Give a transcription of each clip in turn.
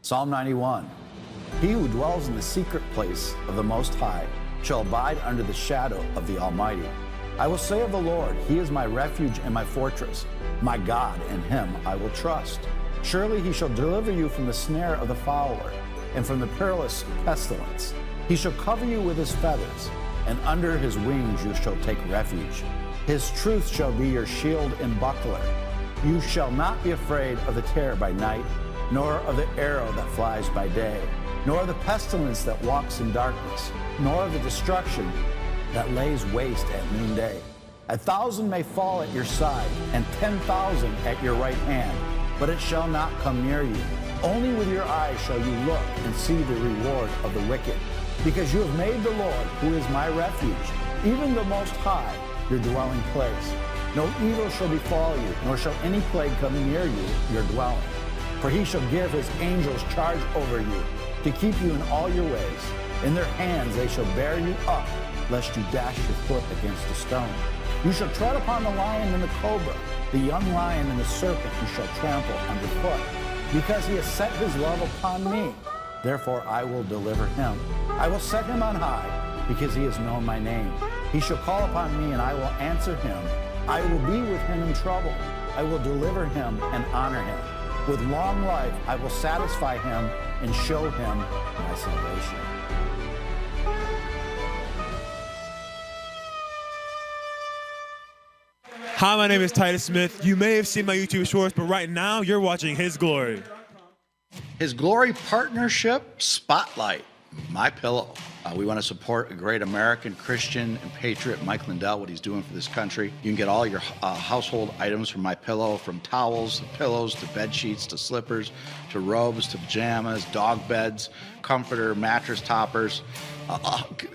Psalm 91. He who dwells in the secret place of the Most High shall abide under the shadow of the Almighty. I will say of the Lord, He is my refuge and my fortress. My God, in Him I will trust. Surely He shall deliver you from the snare of the fowler and from the perilous pestilence. He shall cover you with His feathers, and under His wings you shall take refuge. His truth shall be your shield and buckler. You shall not be afraid of the terror by night, nor of the arrow that flies by day, nor of the pestilence that walks in darkness, nor of the destruction that lays waste at noonday. 1,000 may fall at your side, and 10,000 at your right hand, but it shall not come near you. Only with your eyes shall you look and see the reward of the wicked. Because you have made the Lord, who is my refuge, even the Most High, your dwelling place. No evil shall befall you, nor shall any plague come near you, your dwelling. For He shall give His angels charge over you, to keep you in all your ways. In their hands they shall bear you up, lest you dash your foot against a stone. You shall tread upon the lion and the cobra, the young lion and the serpent you shall trample underfoot. Because He has set His love upon me, therefore I will deliver him. I will set him on high, because he has known my name. He shall call upon me, and I will answer him. I will be with him in trouble. I will deliver him and honor him. With long life I will satisfy him and show him my salvation. Hi, my name is Titus Smith. You may have seen my YouTube shorts, but right now you're watching His Glory. His Glory Partnership Spotlight, My Pillow. We want to support a great American Christian and patriot, Mike Lindell, what he's doing for this country. You can get all your household items from My Pillow, from towels to pillows to bed sheets to slippers to robes to pajamas, dog beds, comforter, mattress toppers,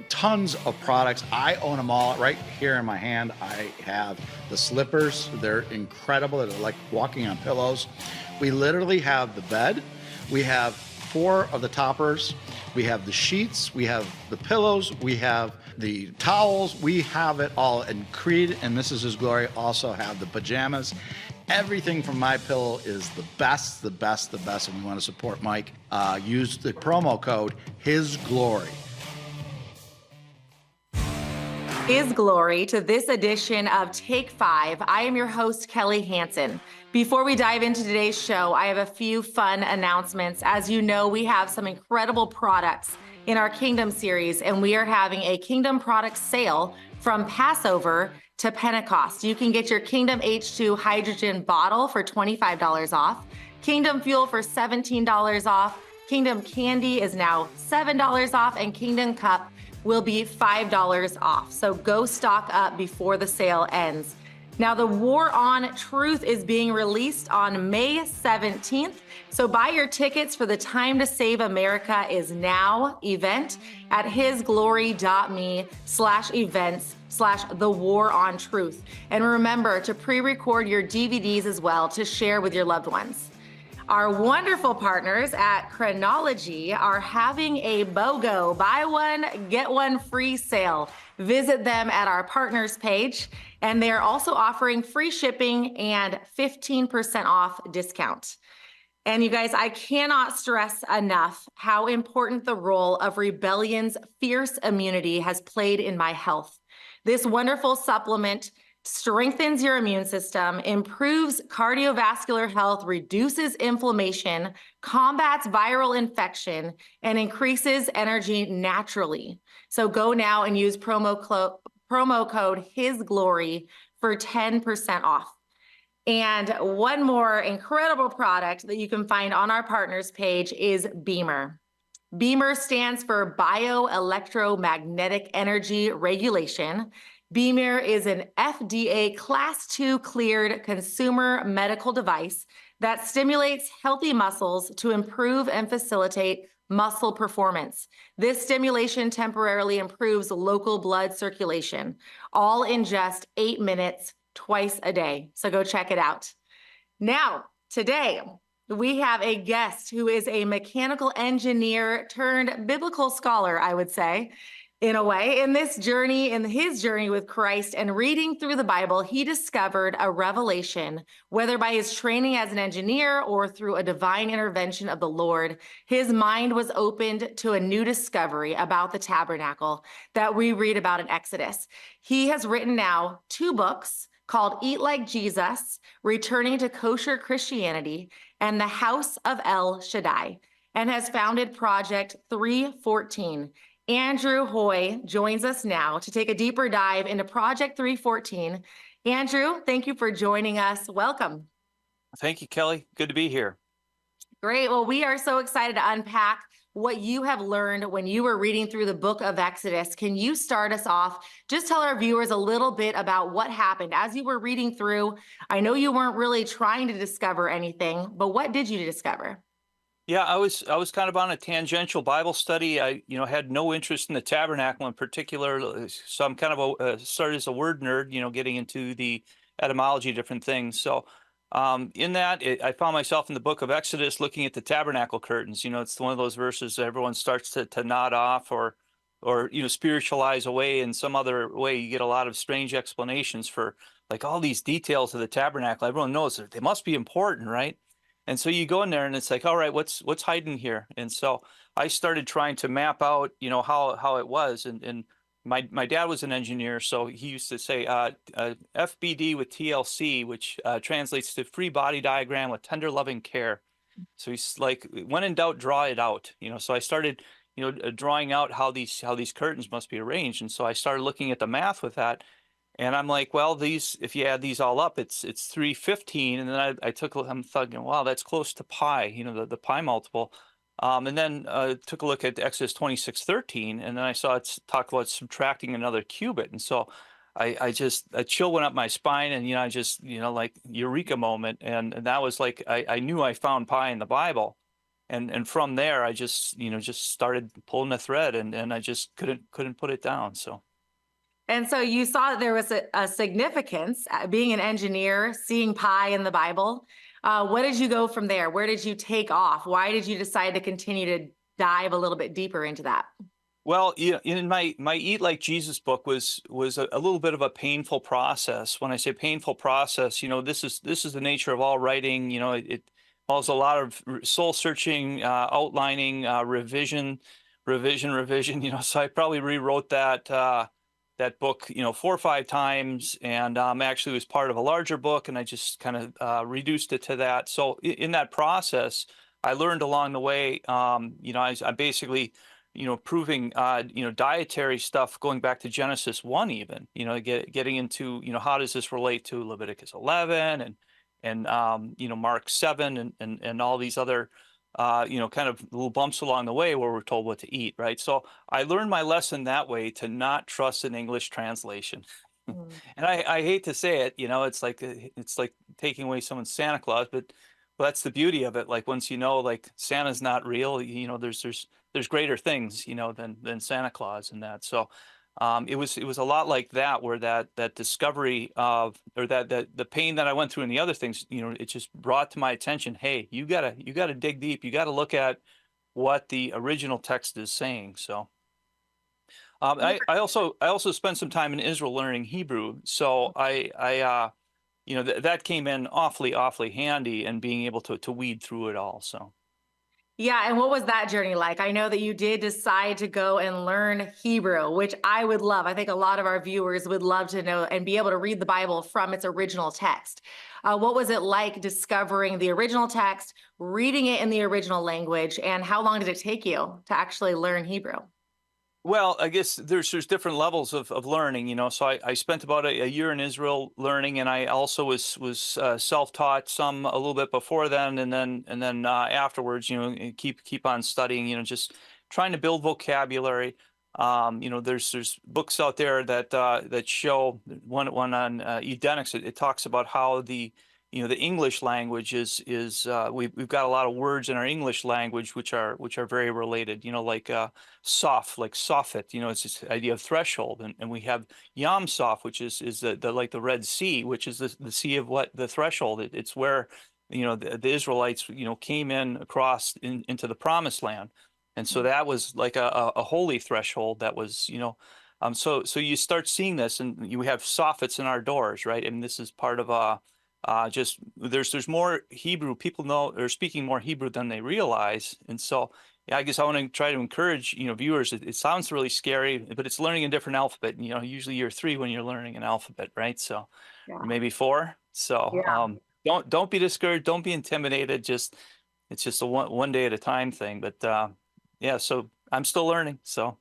tons of products. I own them all right here in my hand. I have the slippers. They're incredible. They're like walking on pillows. We literally have the bed. We have 4 of the toppers. We have the sheets, we have the pillows, we have the towels, we have it all. And Creed, and this is His Glory, also have the pajamas. Everything from My Pillow is the best, the best, the best, and we want to support Mike. Use the promo code His Glory. His Glory to this edition of Take 5. I am your host, Kelly Hansen. Before we dive into today's show, I have a few fun announcements. As you know, we have some incredible products in our Kingdom series, and we are having a Kingdom product sale from Passover to Pentecost. You can get your Kingdom H2 hydrogen bottle for $25 off, Kingdom Fuel for $17 off, Kingdom Candy is now $7 off, and Kingdom Cup will be $5 off. So go stock up before the sale ends. Now, the War on Truth is being released on May 17th. So buy your tickets for the Time to Save America is Now event at hisglory.me/events/the War on Truth. And remember to pre-record your DVDs as well to share with your loved ones. Our wonderful partners at Chronology are having a BOGO, buy one, get one free sale. Visit them at our partners page, and they are also offering free shipping and 15% off discount. And you guys, I cannot stress enough how important the role of Rebellion's fierce immunity has played in my health. This wonderful supplement strengthens your immune system, improves cardiovascular health, reduces inflammation, combats viral infection, and increases energy naturally. So go now and use promo code HISGLORY for 10% off. And one more incredible product that you can find on our partners page is Beamer. Beamer stands for Bioelectromagnetic Energy Regulation. Beamer is an FDA Class 2 cleared consumer medical device that stimulates healthy muscles to improve and facilitate muscle performance. This stimulation temporarily improves local blood circulation, all in just 8 minutes, twice a day. So go check it out. Now, today, we have a guest who is a mechanical engineer turned biblical scholar, I would say. In a way, in his journey with Christ and reading through the Bible, he discovered a revelation, whether by his training as an engineer or through a divine intervention of the Lord. His mind was opened to a new discovery about the tabernacle that we read about in Exodus. He has written now 2 books called Eat Like Jesus, Returning to Kosher Christianity, and The House of El Shaddai, and has founded Project 314. Andrew Hoy joins us now to take a deeper dive into Project 314. Andrew, thank you for joining us. Welcome. Thank you, Kelly. Good to be here. Great. Well, we are so excited to unpack what you have learned when you were reading through the book of Exodus. Can you start us off? Just tell our viewers a little bit about what happened as you were reading through. I know you weren't really trying to discover anything, but what did you discover? Yeah, I was kind of on a tangential Bible study. I had no interest in the tabernacle in particular, so I'm kind of started as a word nerd, getting into the etymology of different things. So in that, I found myself in the book of Exodus looking at the tabernacle curtains. It's one of those verses that everyone starts to nod off or spiritualize away in some other way. You get a lot of strange explanations for like all these details of the tabernacle. Everyone knows that they must be important, right? And so you go in there and it's like, all right, what's hiding here? And so I started trying to map out, how it was. And my dad was an engineer, so he used to say FBD with TLC, which translates to free body diagram with tender loving care. So he's like, when in doubt, draw it out. So I started, drawing out how these curtains must be arranged. And so I started looking at the math with that. And I'm like, well, if you add these all up, it's 315. And then I'm thinking, wow, that's close to pi, the pi multiple. And then took a look at Exodus 26:13, and then I saw it's talk about subtracting another cubit. And so a chill went up my spine, and I just like eureka moment. And that was like I knew I found pi in the Bible. And from there I just started pulling the thread, and I just couldn't put it down. So. And so you saw that there was a significance, being an engineer, seeing pi in the Bible. What did you go from there? Where did you take off? Why did you decide to continue to dive a little bit deeper into that? Well, in my Eat Like Jesus book was a little bit of a painful process. When I say painful process, this is the nature of all writing. It involves a lot of soul searching, outlining, revision. So I probably rewrote that book, 4 or 5 times, and actually was part of a larger book, and I just kind of reduced it to that. So in that process, I learned along the way, I basically, proving, dietary stuff going back to Genesis 1 even, getting into, how does this relate to Leviticus 11 and Mark 7 and all these other kind of little bumps along the way where we're told what to eat, right? So I learned my lesson that way, to not trust an English translation. And I hate to say it, it's like taking away someone's Santa Claus, but that's the beauty of it. Like once like Santa's not real, there's greater things, than Santa Claus and that. So it was a lot like that, where that discovery of, or that the pain that I went through and the other things, it just brought to my attention, hey, you gotta dig deep. You gotta look at what the original text is saying. So I also spent some time in Israel learning Hebrew. So that came in awfully handy, and being able to weed through it all. So. Yeah, and what was that journey like? I know that you did decide to go and learn Hebrew, which I would love. I think a lot of our viewers would love to know and be able to read the Bible from its original text. What was it like discovering the original text, reading it in the original language, and how long did it take you to actually learn Hebrew? Well, I guess there's different levels of learning, So I spent about a year in Israel learning, and I also was self-taught some a little bit before then, and then afterwards, keep on studying, just trying to build vocabulary. There's books out there that show one on Edenics. It talks about how the English language is we've got a lot of words in our English language which are very related, like sof, like soffit, it's this idea of threshold, and we have yam sof, which is the like the Red Sea, which is the sea of what the threshold. It's where the Israelites came in across into the promised land. And so that was like a holy threshold that was, so you start seeing this, and you have soffits in our doors, right? And this is part of just there's more Hebrew. People know they're speaking more Hebrew than they realize. And so yeah, I guess I want to try to encourage, viewers. It sounds really scary, but it's learning a different alphabet. Usually you're 3 when you're learning an alphabet, right? So Yeah. or maybe 4. So don't be discouraged, don't be intimidated. It's just a one day at a time thing. But yeah, so I'm still learning. So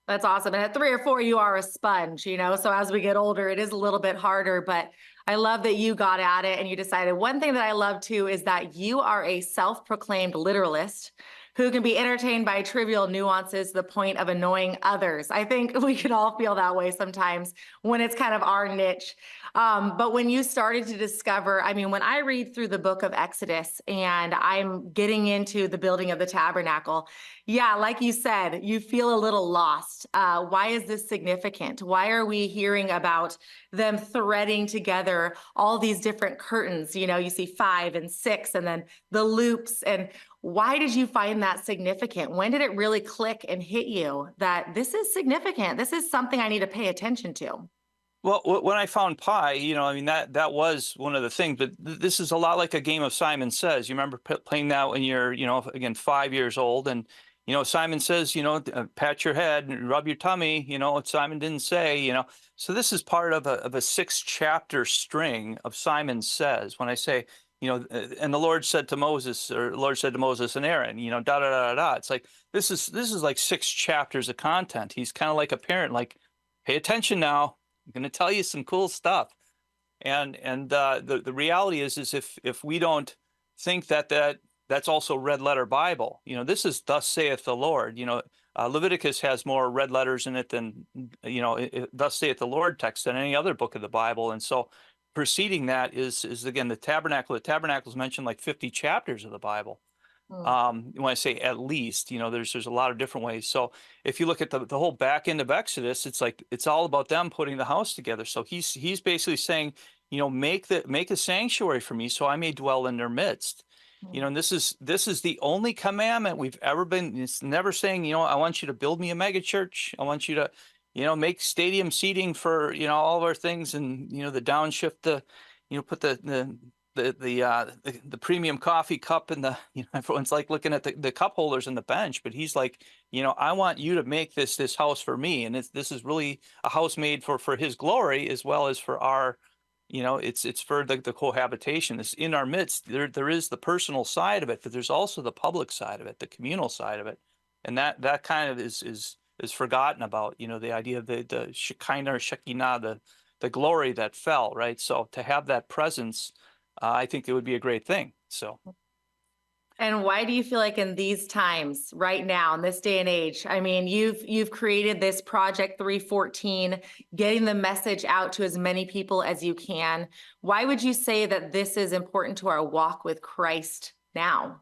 That's awesome. And at 3 or 4, you are a sponge, so as we get older, it is a little bit harder, but I love that you got at it and you decided. One thing that I love too is that you are a self-proclaimed literalist who can be entertained by trivial nuances to the point of annoying others. I think we can all feel that way sometimes when it's kind of our niche. But when you started to discover, when I read through the book of Exodus and I'm getting into the building of the tabernacle, yeah, like you said, you feel a little lost. Why is this significant? Why are we hearing about them threading together all these different curtains? You see 5 and 6 and then the loops. And why did you find that significant? When did it really click and hit you that this is significant? This is something I need to pay attention to. well, when I found pi, that was one of the things. But this is a lot like a game of Simon Says. You remember playing that when you're, again, 5 years old, and Simon Says, pat your head and rub your tummy. What Simon didn't say. So this is part of a 6-chapter string of Simon Says. When I say, and the Lord said to Moses, or the Lord said to Moses and Aaron, da da da da. It's like this is like 6 chapters of content. He's kind of like a parent, like, pay attention now. I'm going to tell you some cool stuff. And the reality is if we don't think that's also red letter Bible, this is thus saith the Lord. Leviticus has more red letters in it than thus saith the Lord text than any other book of the Bible. And so preceding that is again the tabernacle. The tabernacle is mentioned like 50 chapters of the Bible. When I say at least, there's a lot of different ways. So if you look at the whole back end of Exodus, it's like it's all about them putting the house together. So he's basically saying, make a sanctuary for me, so I may dwell in their midst. And this is the only commandment we've ever been. It's never saying, I want you to build me a mega church. I want you to, make stadium seating for, all of our things, and the downshift, put the premium coffee cup in the, everyone's like looking at the cup holders in the bench, but he's like, I want you to make this house for me, and this is really a house made for his glory as well as for our. It's for the cohabitation. It's in our midst. There is the personal side of it, but there's also the public side of it, the communal side of it, and that kind of is forgotten about. The idea of the Shekinah or Shekinah, the glory that fell, right? So to have that presence, I think it would be a great thing. So. And why do you feel like in these times, right now, in this day and age, you've created this Project 314, getting the message out to as many people as you can. Why would you say that this is important to our walk with Christ now?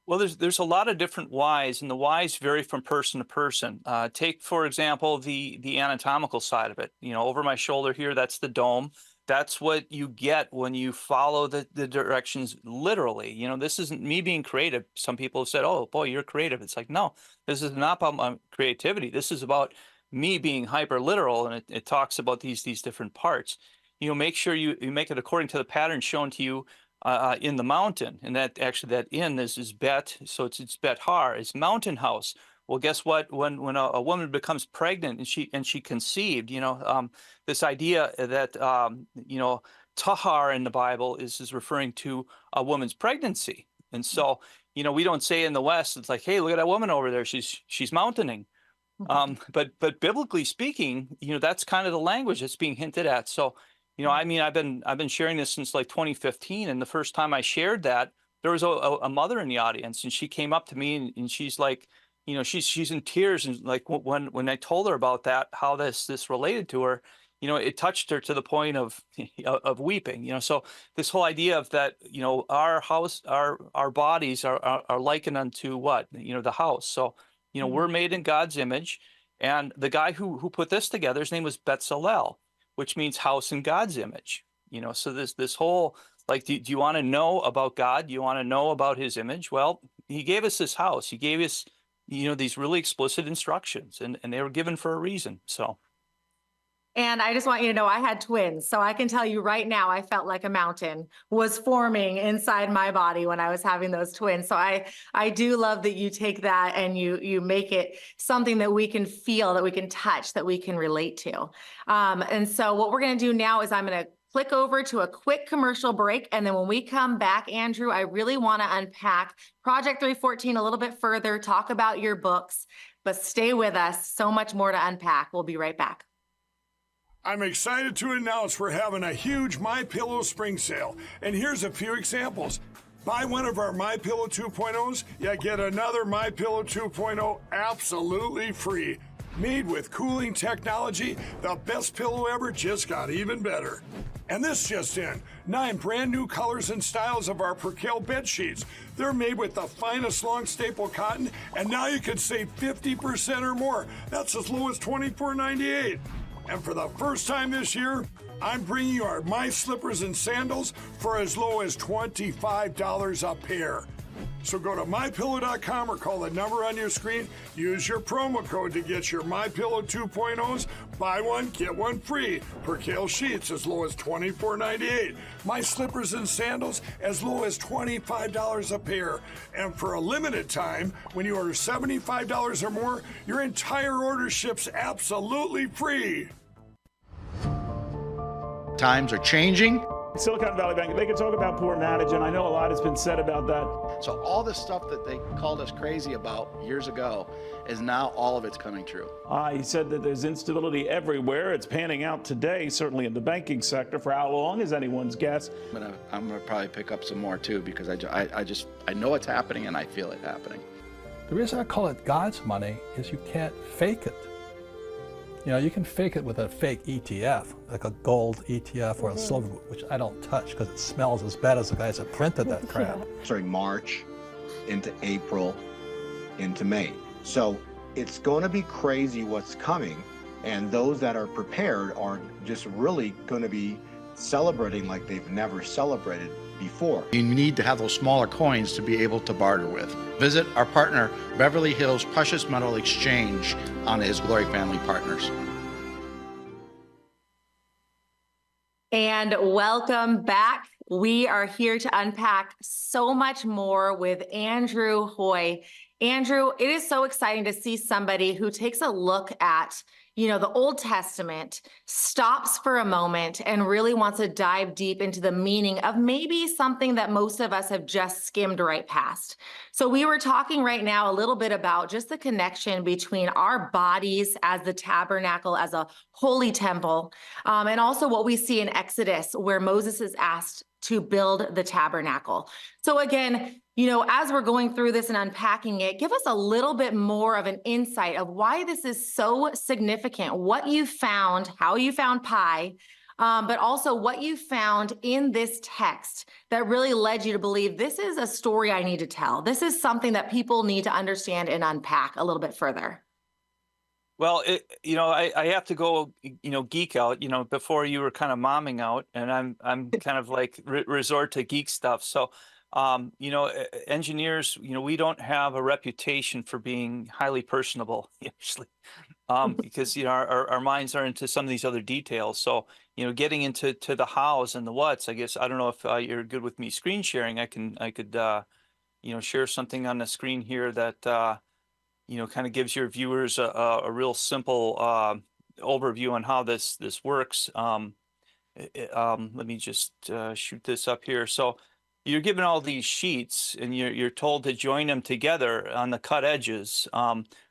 Well, there's a lot of different whys, and the whys vary from person to person. Take, for example, the anatomical side of it. Over my shoulder here, that's the dome. That's what you get when you follow the directions literally. This isn't me being creative. Some people have said, oh, boy, you're creative. It's like, no, this is not about my creativity. This is about me being hyper literal, and it talks about these different parts. Make sure you make it according to the pattern shown to you in the mountain. And that inn is Bet, so it's Bet Har, it's mountain house. Well, guess what? When a woman becomes pregnant and she conceived, this idea that tahar in the Bible is referring to a woman's pregnancy, and so we don't say in the West, it's like, hey, look at that woman over there, she's mountaining, but biblically speaking, that's kind of the language that's being hinted at. So I've been sharing this since like 2015, and the first time I shared that, there was a mother in the audience, and she came up to me and she's like, she's in tears, and like when I told her about that, how this related to her, it touched her to the point of weeping. So this whole idea of that, our house, our bodies are likened unto what? The house. So we're made in God's image, and the guy who put this together, his name was Betzalel, which means house in God's image. So this whole, like, do you want to know about God? Do you want to know about his image? Well, he gave us this house. He gave us these really explicit instructions, and they were given for a reason. So. And I just want you to know I had twins. So I can tell you right now, I felt like a mountain was forming inside my body when I was having those twins. So I do love that you take that and you make it something that we can feel, that we can touch, that we can relate to. And so what we're going to do now is I'm going to click over to a quick commercial break. And then when we come back, Andrew, I really want to unpack Project 314 a little bit further, talk about your books, but stay with us. So much more to unpack. We'll be right back. I'm excited to announce we're having a huge MyPillow spring sale. And here's a few examples. Buy one of our MyPillow 2.0s, you get another MyPillow 2.0 absolutely free. Made with cooling technology, the best pillow ever just got even better. And this just in, 9 brand new colors and styles of our Percale bed sheets. They're made with the finest long staple cotton, and now you can save 50% or more. That's as low as $24.98. And for the first time this year, I'm bringing you our My Slippers and Sandals for as low as $25 a pair. So go to MyPillow.com or call the number on your screen. Use your promo code to get your MyPillow 2.0s. Buy one, get one free. Percale sheets as low as $24.98. My Slippers and Sandals as low as $25 a pair. And for a limited time, when you order $75 or more, your entire order ships absolutely free. Times are changing. Silicon Valley Bank, they can talk about poor management. I know a lot has been said about that. So all the stuff that they called us crazy about years ago is now all of it's coming true. He said that there's instability everywhere. It's panning out today, certainly in the banking sector. For how long is anyone's guess? I'm gonna probably pick up some more too, because I know it's happening and I feel it happening. The reason I call it God's money is you can't fake it. You know, you can fake it with a fake ETF, like a gold ETF or a silver, which I don't touch because it smells as bad as the guys that printed that crap. Starting March into April into May. So it's going to be crazy what's coming, and those that are prepared are just really going to be celebrating like they've never celebrated before. You need to have those smaller coins to be able to barter with. Visit our partner, Beverly Hills Precious Metal Exchange, on His Glory Family Partners. And welcome back. We are here to unpack so much more with Andrew Hoy. Andrew, it is so exciting to see somebody who takes a look at, you know, the Old Testament, stops for a moment and really wants to dive deep into the meaning of maybe something that most of us have just skimmed right past. So we were talking right now a little bit about just the connection between our bodies as the tabernacle, as a holy temple, and also what we see in Exodus, where Moses is asked to build the tabernacle. So again, you know, as we're going through this and unpacking it, give us a little bit more of an insight of why this is so significant, what you found, how you found pi, but also what you found in this text that really led you to believe this is a story I need to tell. This is something that people need to understand and unpack a little bit further. Well, I have to go, geek out, before you were kind of momming out, and I'm kind of like resort to geek stuff. So, engineers, we don't have a reputation for being highly personable usually, because, our minds are into some of these other details. So, getting into the hows and the whats, I guess, I don't know if you're good with me screen sharing. I could, share something on the screen here that, kind of gives your viewers a real simple overview on how this works. Let me just shoot this up here. So you're given all these sheets and you're told to join them together on the cut edges.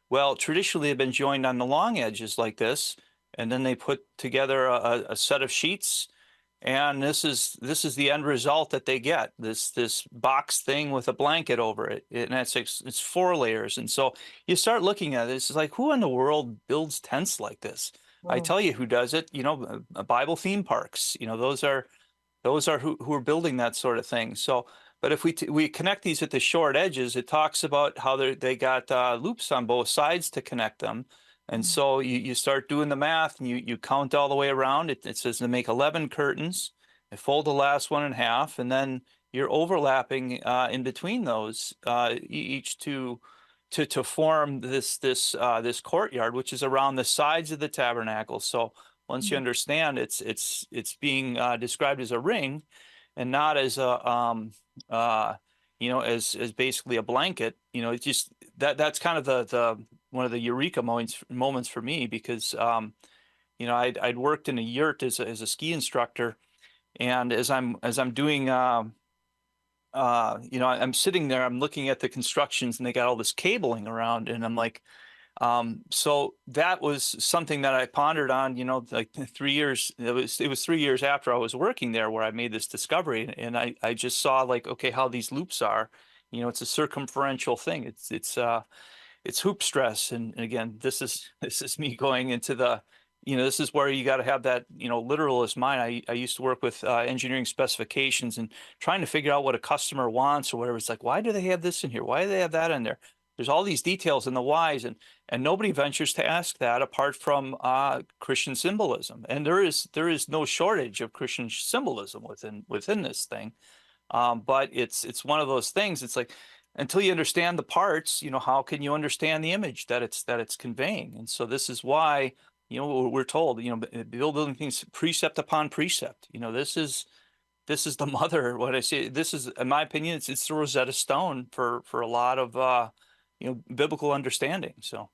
Well, traditionally they've been joined on the long edges like this, and then they put together a set of sheets. And this is the end result that they get, this box thing with a blanket over it. And it's 4 layers. And so you start looking at it, it's like, who in the world builds tents like this? Wow. I tell you who does it, Bible theme parks, those are who are building that sort of thing. So, but if we connect these at the short edges, it talks about how they got loops on both sides to connect them. And so you start doing the math and you count all the way around. It says to make 11 curtains, and fold the last one in half, and then you're overlapping in between those each two to form this courtyard, which is around the sides of the tabernacle. So once you understand, it's being described as a ring, and not as a as basically a blanket. It's just that's kind of the one of the eureka moments for me, because I'd worked in a yurt as a ski instructor, and as I'm doing I'm sitting there, I'm looking at the constructions, and they got all this cabling around, and I'm like, so that was something that I pondered on, like 3 years. It was 3 years after I was working there where I made this discovery, and I just saw, like, okay, how these loops are. It's a circumferential thing. It's hoop stress, and again, this is me going into the, this is where you got to have that, literalist mind. I used to work with engineering specifications and trying to figure out what a customer wants or whatever. It's like, why do they have this in here? Why do they have that in there? There's all these details in the whys, and nobody ventures to ask that apart from Christian symbolism. And there is no shortage of Christian symbolism within this thing. But it's one of those things. It's like, until you understand the parts, how can you understand the image that it's conveying? And so this is why, we're told, building things precept upon precept. This is the mother. What I say, this is, in my opinion, it's the Rosetta Stone for a lot of biblical understanding. So.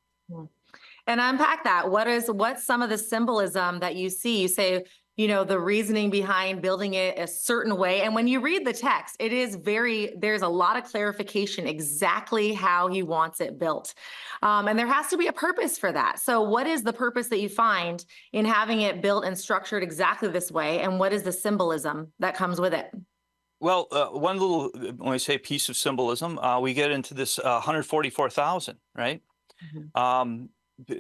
And unpack that. What's some of the symbolism that you see? You say, the reasoning behind building it a certain way. And when you read the text, there's a lot of clarification exactly how he wants it built. And there has to be a purpose for that. So what is the purpose that you find in having it built and structured exactly this way? And what is the symbolism that comes with it? Well, one little, when I say piece of symbolism, we get into this 144,000, right? Mm-hmm.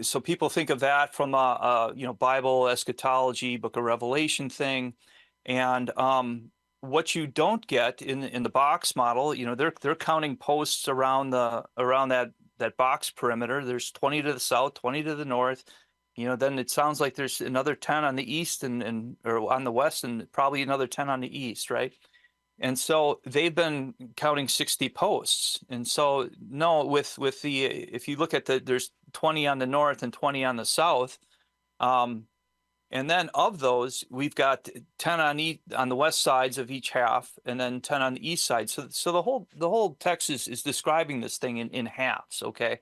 So people think of that from a Bible eschatology, Book of Revelation thing, and what you don't get in the box model, they're counting posts around that box perimeter. There's 20 to the south, 20 to the north. Then it sounds like there's another 10 on the east or on the west, and probably another 10 on the east, right? And so they've been counting 60 posts. And so no, if you look at there's 20 on the north and 20 on the south. And then of those, we've got 10 on the west sides of each half, and then 10 on the east side. So the whole text is describing this thing in halves. Okay.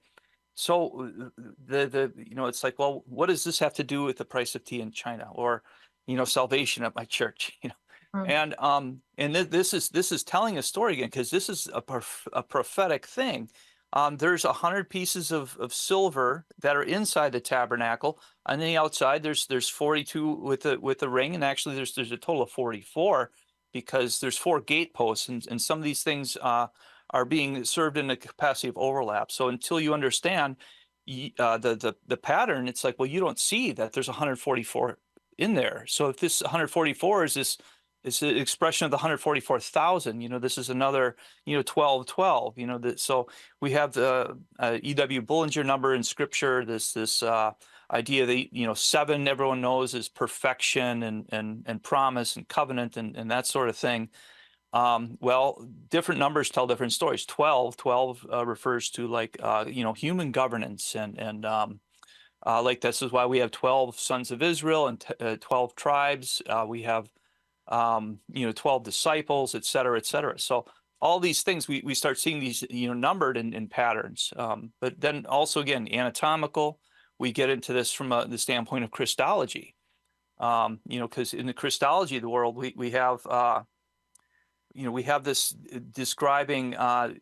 So it's like, well, what does this have to do with the price of tea in China, or, salvation at my church, And this is telling a story again, because this is a prophetic thing. There's 100 pieces of silver that are inside the tabernacle. On the outside, there's 42 with the ring, and actually there's a total of 44, because there's 4 gate posts, and some of these things are being served in the capacity of overlap. So until you understand the pattern, it's like, well, you don't see that there's 144 in there. So if this 144 is it's an expression of the 144,000. This is another, 12, 12. So we have the E.W. Bullinger number in Scripture. This idea that 7, everyone knows, is perfection and promise and covenant and that sort of thing. Well, different numbers tell different stories. 12 refers to, like, human governance and like, this is why we have 12 sons of Israel and 12 tribes. We have 12 disciples, et cetera, et cetera. So all these things, we start seeing these, numbered in patterns. But then also, again, anatomical, we get into this from the standpoint of Christology. Because in the Christology of the world, we have, we have this describing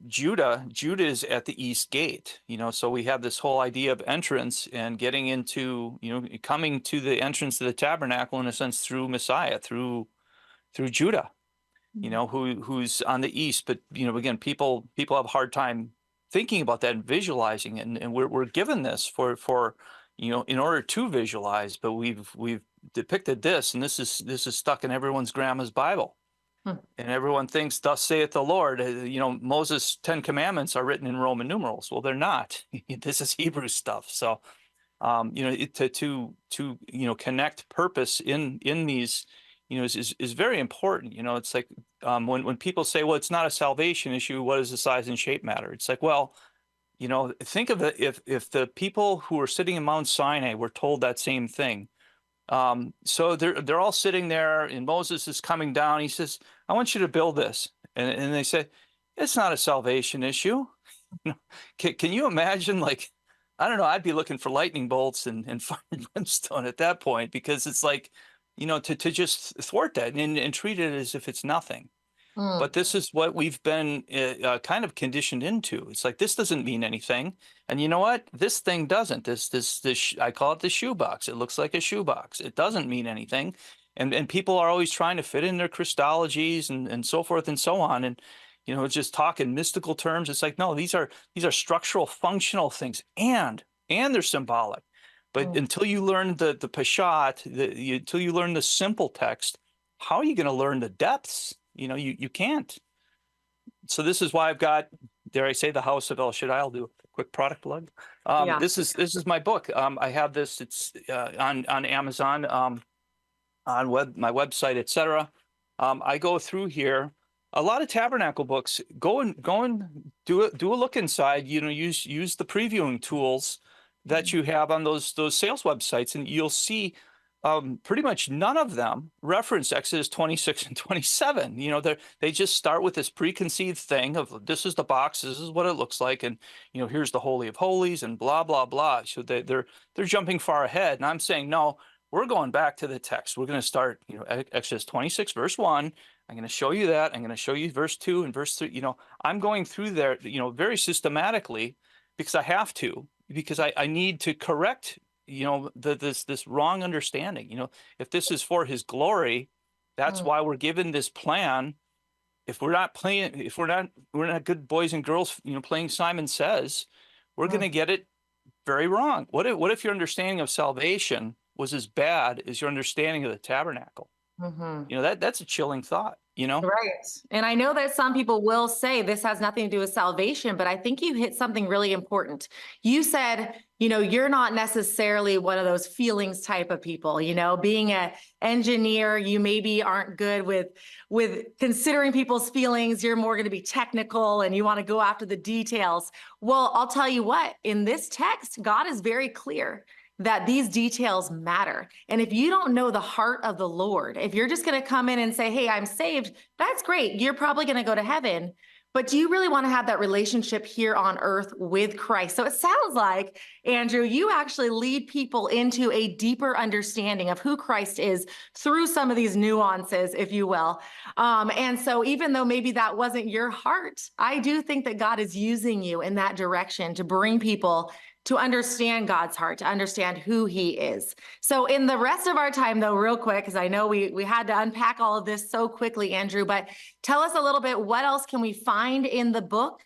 Judah. Judah is at the east gate, so we have this whole idea of entrance and getting into, coming to the entrance of the tabernacle, in a sense, through Messiah, through Judah, who's on the east. But, again, people have a hard time thinking about that and visualizing it. And we're given this for in order to visualize, but we've depicted this, and this is stuck in everyone's grandma's Bible. And everyone thinks, thus saith the Lord. Moses' 10 commandments are written in Roman numerals. Well, they're not. This is Hebrew stuff. So, to connect purpose in these, is very important. It's like when people say, well, it's not a salvation issue, what does the size and shape matter? It's like, well, You know, think of it, if the people who were sitting in Mount Sinai were told that same thing. So they're all sitting there, and Moses is coming down. He says, "I want you to build this," and they say, "It's not a salvation issue." You know, can you imagine? Like, I don't know. I'd be looking for lightning bolts and fire and brimstone at that point, because it's like, you know, to just thwart that and treat it as if it's nothing. Mm. But this is what we've been kind of conditioned into. It's like, this doesn't mean anything. And you know what? This thing doesn't. I call it the shoebox. It looks like a shoebox. It doesn't mean anything. And people are always trying to fit in their Christologies and so forth and so on. And, you know, just talk in mystical terms. It's like, no, these are structural, functional things, and they're symbolic. But until you learn the Peshat, until you learn the simple text, how are you going to learn the depths? You know, you can't. So this is why I've got, dare I say, the House of El Shaddai. I'll do a quick product plug. Yeah. This is my book. I have this. It's on Amazon, on my website, etc. I go through here a lot of tabernacle books. Go and do a look inside. You know, use the previewing tools that you have on those sales websites, and you'll see pretty much none of them reference Exodus 26 and 27. You know, they just start with this preconceived thing of, this is the box, this is what it looks like, and, you know, here's the Holy of Holies and blah, blah, blah. So they're jumping far ahead. And I'm saying, no, we're going back to the text. We're going to start, you know, Exodus 26, verse 1. I'm going to show you that. I'm going to show you verse 2 and verse 3. You know, I'm going through there, you know, very systematically, because I have to, because I need to correct, you know, this wrong understanding. You know, if this is for his glory, that's why we're given this plan. If we're not good boys and girls, you know, playing Simon Says, we're going to get it very wrong. What if your understanding of salvation was as bad as your understanding of the tabernacle? You know, that's a chilling thought, you know? Right. And I know that some people will say this has nothing to do with salvation, but I think you hit something really important. You said, you know, you're not necessarily one of those feelings type of people. You know, being an engineer, you maybe aren't good with considering people's feelings. You're more going to be technical and you want to go after the details. Well, I'll tell you what, in this text, God is very clear that these details matter. And if you don't know the heart of the Lord, if you're just going to come in and say, hey, I'm saved, that's great. You're probably going to go to heaven. But do you really want to have that relationship here on earth with Christ? So it sounds like, Andrew, you actually lead people into a deeper understanding of who Christ is through some of these nuances, if you will. And so even though maybe that wasn't your heart, I do think that God is using you in that direction to bring people to understand God's heart, to understand who he is. So in the rest of our time, though, real quick, because I know we had to unpack all of this so quickly, Andrew, but tell us a little bit, what else can we find in the book?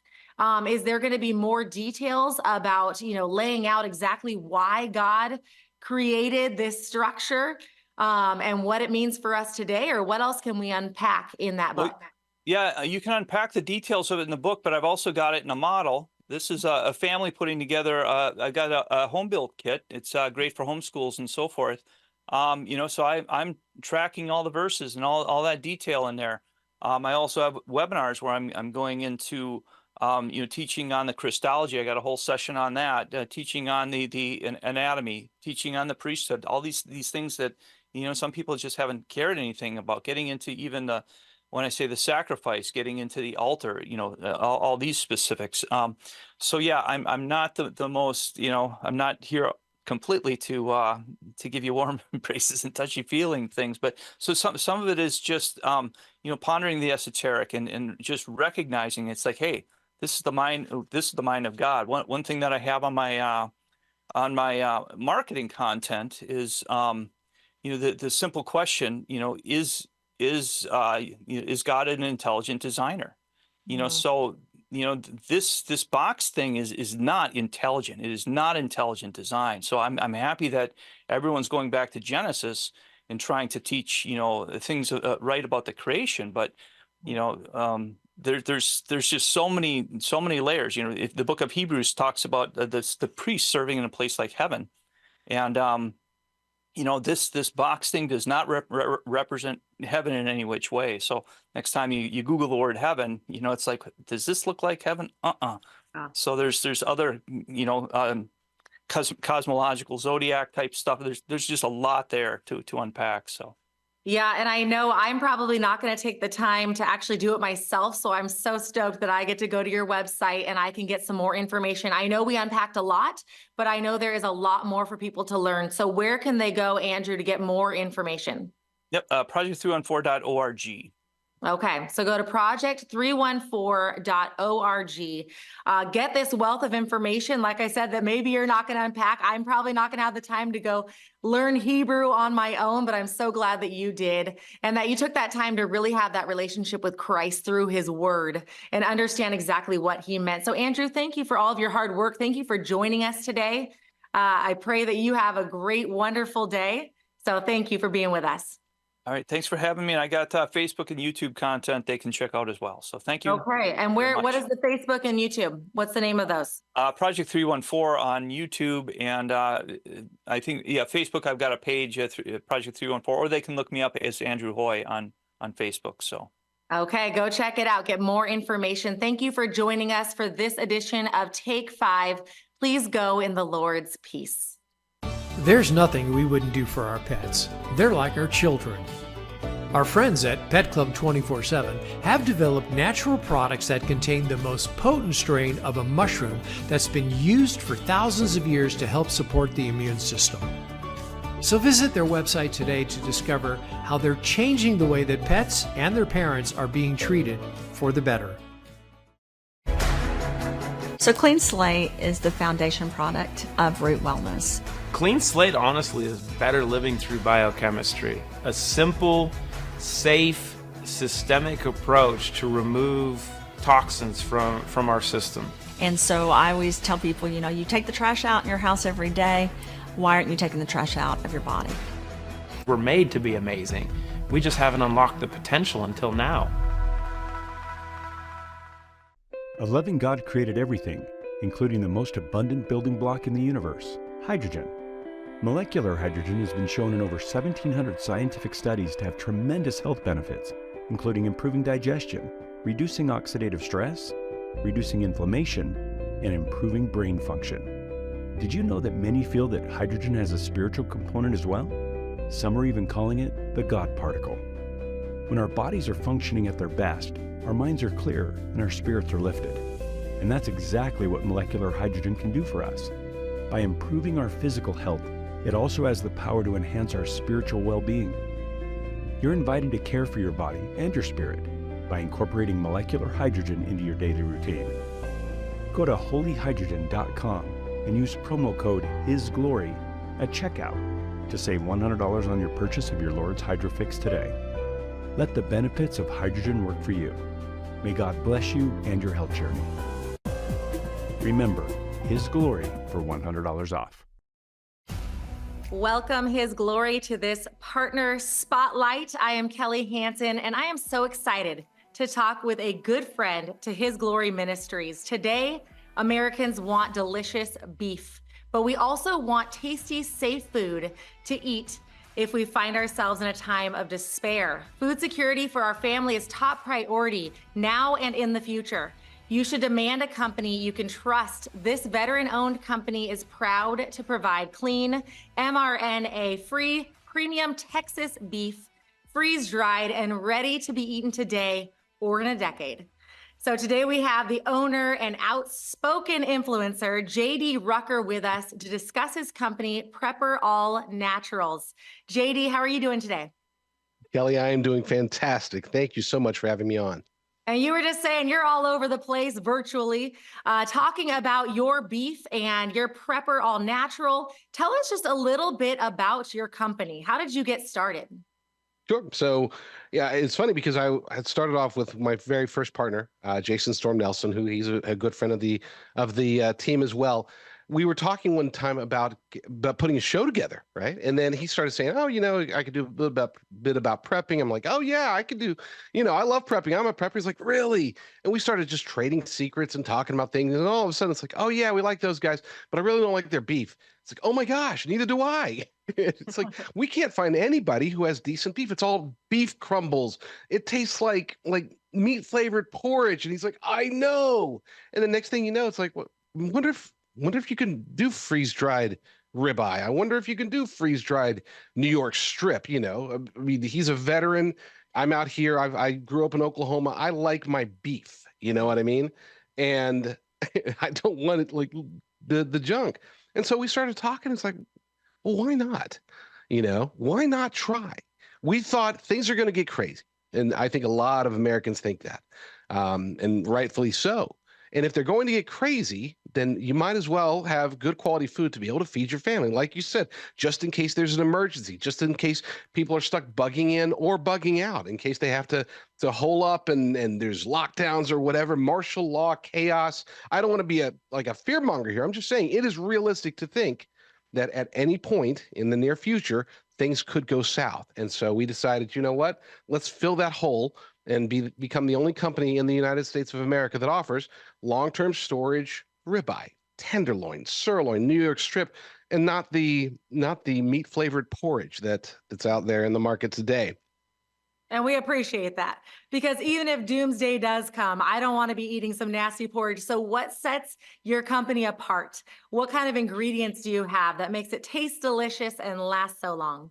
Is there going to be more details about, you know, laying out exactly why God created this structure and what it means for us today? Or what else can we unpack in that book? Well, yeah, you can unpack the details of it in the book, but I've also got it in a model. This is a family putting together. I got a home built kit. It's great for homeschools and so forth. You know, so I'm tracking all the verses and all that detail in there. I also have webinars where I'm going into you know, teaching on the Christology. I got a whole session on that. Teaching on the anatomy, teaching on the priesthood. All these things that, you know, some people just haven't cared anything about. Getting into even the, when I say the sacrifice, getting into the altar, you know, all these specifics. So yeah, I'm not the most, you know, I'm not here completely to give you warm embraces and touchy feeling things, but so some of it is just you know, pondering the esoteric and just recognizing it's like, hey, this is the mind of God. One thing that I have on my marketing content is you know, the simple question, you know, is God an intelligent designer? You know, so, you know, this box thing is not intelligent. It is not intelligent design. So I'm happy that everyone's going back to Genesis and trying to teach, you know, things right about the creation. But, you know, there's just so many layers. You know, if the book of Hebrews talks about the priest serving in a place like heaven, and you know, this box thing does not represent heaven in any which way. So next time you Google the word heaven, you know, it's like, does this look like heaven? So there's other, cosmological zodiac type stuff. There's just a lot there to unpack. So. Yeah, and I know I'm probably not going to take the time to actually do it myself. So I'm so stoked that I get to go to your website and I can get some more information. I know we unpacked a lot, but I know there is a lot more for people to learn. So where can they go, Andrew, to get more information? Yep, project314.org. Okay, so go to project314.org. Get this wealth of information. Like I said, that maybe you're not going to unpack. I'm probably not going to have the time to go learn Hebrew on my own, but I'm so glad that you did and that you took that time to really have that relationship with Christ through his word and understand exactly what he meant. So Andrew, thank you for all of your hard work. Thank you for joining us today. I pray that you have a great, wonderful day. So thank you for being with us. All right. Thanks for having me. And I got Facebook and YouTube content they can check out as well. So thank you. Okay. And what is the Facebook and YouTube? What's the name of those? Project 314 on YouTube. And I think, Facebook, I've got a page, Project 314, or they can look me up as Andrew Hoy on Facebook. So. Okay, go check it out. Get more information. Thank you for joining us for this edition of Take 5. Please go in the Lord's peace. There's nothing we wouldn't do for our pets. They're like our children. Our friends at Pet Club 24/7 have developed natural products that contain the most potent strain of a mushroom that's been used for thousands of years to help support the immune system. So visit their website today to discover how they're changing the way that pets and their parents are being treated for the better. So Clean Slate is the foundation product of Root Wellness. Clean Slate, honestly, is better living through biochemistry. A simple, safe, systemic approach to remove toxins from our system. And so I always tell people, you take the trash out in your house every day. Why aren't you taking the trash out of your body? We're made to be amazing. We just haven't unlocked the potential until now. A loving God created everything, including the most abundant building block in the universe, hydrogen. Molecular hydrogen has been shown in over 1,700 scientific studies to have tremendous health benefits, including improving digestion, reducing oxidative stress, reducing inflammation, and improving brain function. Did you know that many feel that hydrogen has a spiritual component as well? Some are even calling it the God particle. When our bodies are functioning at their best, our minds are clear and our spirits are lifted. And that's exactly what molecular hydrogen can do for us. By improving our physical health, it also has the power to enhance our spiritual well-being. You're invited to care for your body and your spirit by incorporating molecular hydrogen into your daily routine. Go to holyhydrogen.com and use promo code HISGLORY at checkout to save $100 on your purchase of your Lord's HydroFix today. Let the benefits of hydrogen work for you. May God bless you and your health journey. Remember, His Glory for $100 off. Welcome His Glory to this Partner Spotlight. I am Kelly Hansen, and I am so excited to talk with a good friend to His Glory Ministries. Today, Americans want delicious beef, but we also want tasty, safe food to eat if we find ourselves in a time of despair. Food security for our family is top priority now and in the future. You should demand a company you can trust. This veteran-owned company is proud to provide clean, mRNA-free, premium Texas beef, freeze-dried and ready to be eaten today or in a decade. So today we have the owner and outspoken influencer, JD Rucker, with us to discuss his company, Prepper All Naturals. JD, how are you doing today? Kelly, I am doing fantastic. Thank you so much for having me on. And you were just saying you're all over the place virtually, talking about your beef and your Prepper All Natural. Tell us just a little bit about your company. How did you get started? Sure. So, yeah, it's funny because I had started off with my very first partner, Jason Storm Nelson, who he's a good friend of the team as well. We were talking one time about putting a show together, right? And then he started saying, "Oh, I could do a bit about prepping." I'm like, "Oh yeah, I could do. I love prepping. I'm a prepper." He's like, "Really?" And we started just trading secrets and talking about things. And all of a sudden, it's like, "Oh yeah, we like those guys, but I really don't like their beef." It's like, "Oh my gosh, neither do I." It's like we can't find anybody who has decent beef. It's all beef crumbles. It tastes like meat flavored porridge. And he's like, I know. And the next thing you know, it's like, what? Wonder if you can do freeze dried ribeye. I wonder if you can do freeze dried New York strip. You know, I mean, he's a veteran. I'm out here. I grew up in Oklahoma. I like my beef. You know what I mean? And I don't want it like the junk. And so we started talking. It's like, well, why not? You know, why not try? We thought things are going to get crazy. And I think a lot of Americans think that, and rightfully so. And if they're going to get crazy, then you might as well have good quality food to be able to feed your family. Like you said, just in case there's an emergency, just in case people are stuck bugging in or bugging out, in case they have to hole up and there's lockdowns or whatever, martial law, chaos. I don't want to be a fear monger here. I'm just saying it is realistic to think that at any point in the near future, things could go south. And so we decided, you know what? Let's fill that hole and become the only company in the United States of America that offers long-term storage ribeye, tenderloin, sirloin, New York strip, and not the meat flavored porridge that's out there in the market today. And we appreciate that, because even if doomsday does come, I don't want to be eating some nasty porridge. So what sets your company apart? What kind of ingredients do you have that makes it taste delicious and last so long?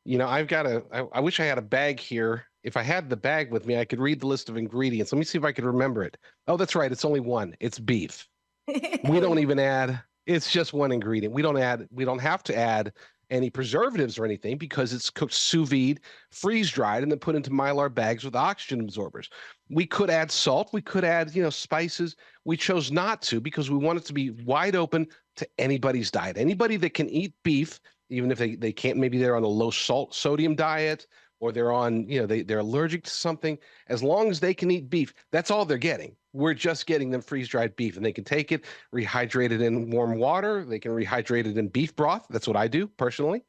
You know, I wish I had a bag here. If I had the bag with me, I could read the list of ingredients. Let me see if I could remember it. Oh, that's right. It's only one. It's beef. We don't even add, it's just one ingredient. We don't have to add any preservatives or anything because it's cooked sous vide, freeze dried, and then put into Mylar bags with oxygen absorbers. We could add salt. We could add, spices. We chose not to because we want it to be wide open to anybody's diet. Anybody that can eat beef, even if they can't, maybe they're on a low salt sodium diet, or they're on, they're allergic to something, as long as they can eat beef, that's all they're getting. We're just getting them freeze-dried beef, and they can take it, rehydrate it in warm water. They can rehydrate it in beef broth. That's what I do personally.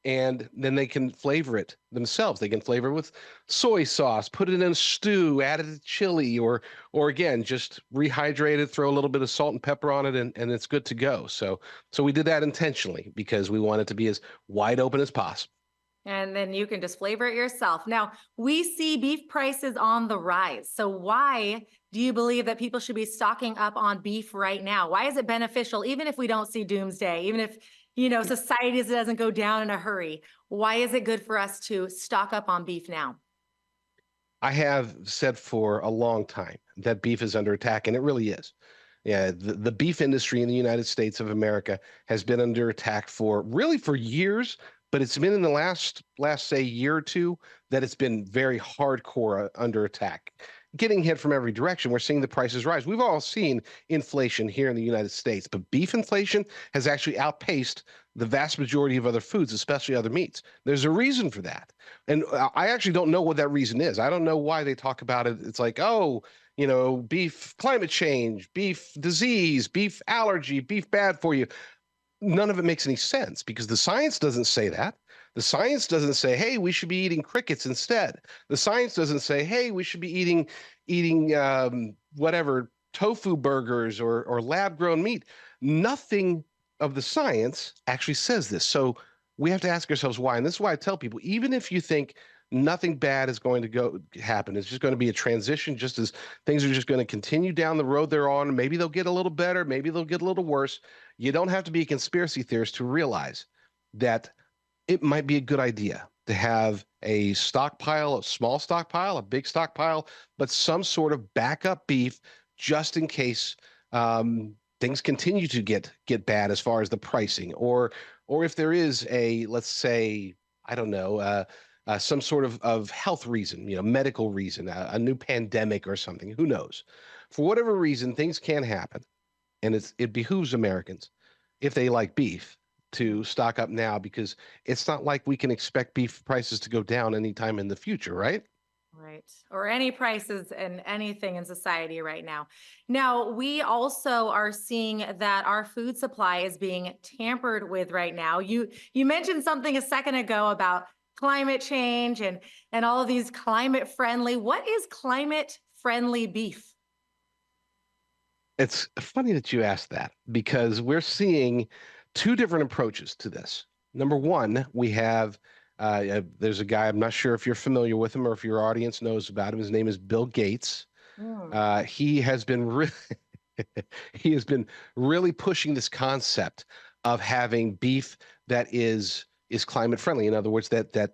And then they can flavor it themselves. They can flavor it with soy sauce, put it in a stew, add it to chili, or again, just rehydrate it, throw a little bit of salt and pepper on it, and it's good to go. So we did that intentionally because we want it to be as wide open as possible. And then you can just flavor it yourself. Now, we see beef prices on the rise. So why do you believe that people should be stocking up on beef right now? Why is it beneficial, even if we don't see doomsday, even if, society doesn't go down in a hurry? Why is it good for us to stock up on beef now? I have said for a long time that beef is under attack, and it really is. Yeah, the beef industry in the United States of America has been under attack for years. But it's been in the last say year or two that it's been very hardcore under attack, getting hit from every direction. We're seeing the prices rise. We've all seen inflation here in the United States, but beef inflation has actually outpaced the vast majority of other foods, especially other meats. There's a reason for that. And I actually don't know what that reason is. I don't know why they talk about it. It's like, beef climate change, beef disease, beef allergy, beef bad for you. None of it makes any sense because the science doesn't say that. The science doesn't say, hey, we should be eating crickets instead. The science doesn't say, hey, we should be eating whatever, tofu burgers or lab-grown meat. Nothing of the science actually says this. So we have to ask ourselves why. And this is why I tell people, even if you think nothing bad is going to happen, it's just going to be a transition, just as things are just going to continue down the road they're on. Maybe they'll get a little better. Maybe they'll get a little worse. You don't have to be a conspiracy theorist to realize that it might be a good idea to have a stockpile, a small stockpile, a big stockpile, but some sort of backup beef just in case things continue to get bad as far as the pricing, or if there is a, let's say, I don't know, some sort of health reason, medical reason, a new pandemic or something, who knows? For whatever reason, things can happen. And it behooves Americans, if they like beef, to stock up now, because it's not like we can expect beef prices to go down anytime in the future, right? Right. Or any prices and anything in society right now. Now, we also are seeing that our food supply is being tampered with right now. You mentioned something a second ago about climate change and all of these climate friendly. What is climate friendly beef? It's funny that you asked that, because we're seeing two different approaches to this. Number one, we have There's a guy, I'm not sure if you're familiar with him or if your audience knows about him. His name is Bill Gates. He has been he has been really pushing this concept of having beef that is climate friendly. In other words, that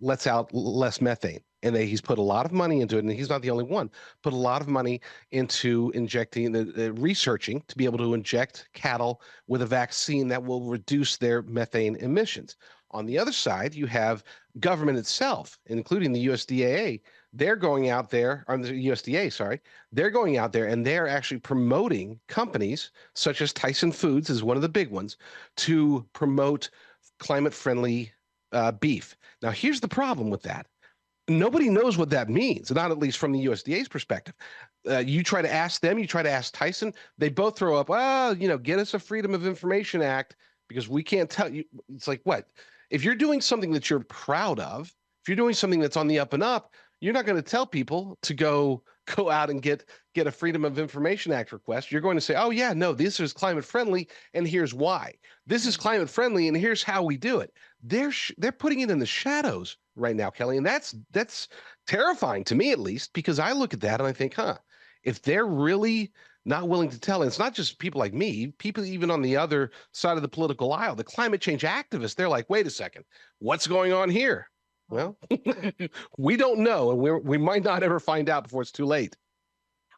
lets out less methane. And he's put a lot of money into it, and he's not the only one. Put a lot of money into injecting researching to be able to inject cattle with a vaccine that will reduce their methane emissions. On the other side, you have government itself, including the USDA. They're going out there, or the USDA, sorry, they're going out there and they're actually promoting companies such as Tyson Foods is one of the big ones to promote climate-friendly beef. Now, here's the problem with that. Nobody knows what that means, not at least from the USDA's perspective. You try to ask them, you try to ask Tyson, they both throw up, well, get us a Freedom of Information Act because we can't tell you. It's like, what? If you're doing something that you're proud of, if you're doing something that's on the up and up, you're not going to tell people to go out and get a Freedom of Information Act request. You're going to say, oh yeah, no, this is climate friendly, and here's why. This is climate friendly, and here's how we do it. They're putting it in the shadows right now, Kelly, and that's terrifying to me, at least, because I look at that and I think, if they're really not willing to tell, and it's not just people like me, people even on the other side of the political aisle, the climate change activists, they're like, wait a second, what's going on here? Well, we don't know, and we might not ever find out before it's too late.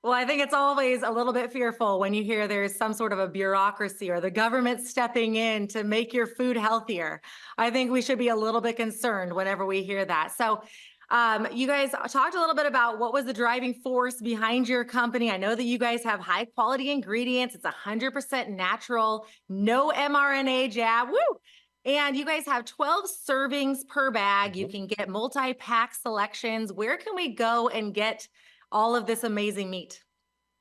Well, I think it's always a little bit fearful when you hear there's some sort of a bureaucracy or the government stepping in to make your food healthier. I think we should be a little bit concerned whenever we hear that. So you guys talked a little bit about what was the driving force behind your company. I know that you guys have high quality ingredients. It's 100% natural, no mRNA jab. Woo! And you guys have 12 servings per bag. You can get multi-pack selections. Where can we go and get all of this amazing meat?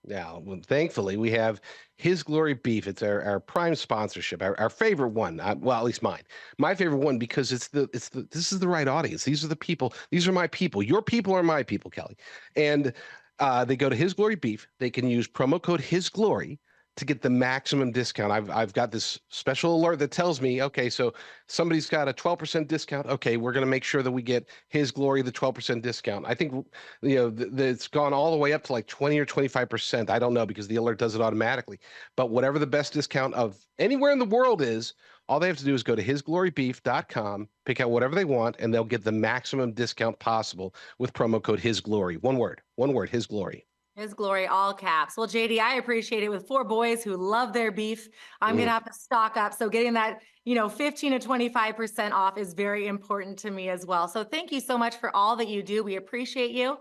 Now, thankfully, we have His Glory Beef. It's our prime sponsorship, our favorite one. Well, at least mine. My favorite one because this is the right audience. These are the people. These are my people. Your people are my people, Kelly. And they go to His Glory Beef. They can use promo code His Glory to get the maximum discount. I've got this special alert that tells me, okay, so somebody's got a 12% discount. Okay, we're going to make sure that we get His Glory the 12% discount. I think it's gone all the way up to like 20 or 25%. I don't know because the alert does it automatically. But whatever the best discount of anywhere in the world is, all they have to do is go to hisglorybeef.com, pick out whatever they want, and they'll get the maximum discount possible with promo code His Glory. One word, His Glory. His Glory, all caps. Well, JD, I appreciate it. With 4 boys who love their beef, I'm going to have to stock up. So getting that, 15 to 25% off is very important to me as well. So thank you so much for all that you do. We appreciate you.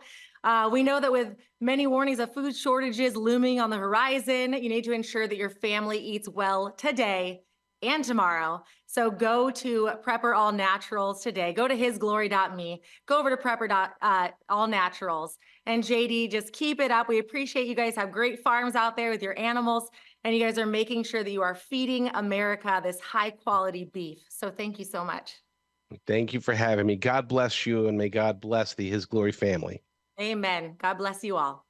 We know that with many warnings of food shortages looming on the horizon, you need to ensure that your family eats well today and tomorrow. So go to Prepper All Naturals today. Go to hisglory.me. Go over to Prepper All Naturals. And JD, just keep it up. We appreciate you guys have great farms out there with your animals, and you guys are making sure that you are feeding America this high quality beef. So thank you so much. Thank you for having me. God bless you, and may God bless the His Glory family. Amen. God bless you all.